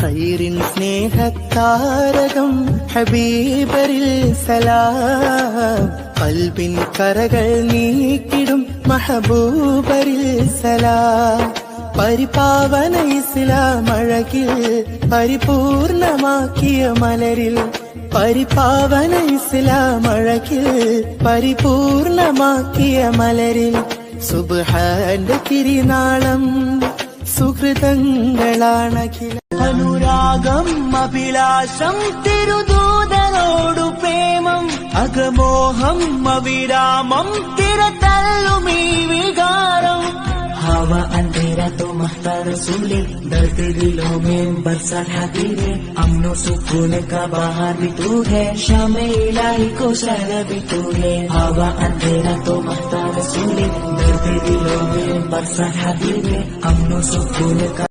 ഖൈറിൻ സ്നേഹത്താരകം ഹബീബരിൽ സലാം. ഖൽബിൻ കറകൾ നീക്കിടും മഹബൂബരിൽ സലാം. പരിപാവന ഇസ്ലാം അഴകിൽ പരിപൂർണമാക്കിയ മലരിൽ, പരിപാവന ഇസ്ലാം അഴകിൽ പരിപൂർണമാക്കിയ മലരിൽ, സുബ്ഹാന്റെ തിരുനാളം സുഹൃതങ്ങളാണഖില. അനുരാഗം അഭിലാഷം തിരുദൂതരോടു പ്രേമം, അകമോഹം അവിരാമം തിരതല്ലുമീ വികാരം. हवा अंधेरा तो महता रसूले, दर्द दिलों में बरसात हबीबे, अमनो सुकून का बाहर भी तू है, शाम इलाही को शहर भी तू है. हवा अंधेरा तो महता रसूले, दर्द दिलों में बरसात हबीबे, अमनो सुकून का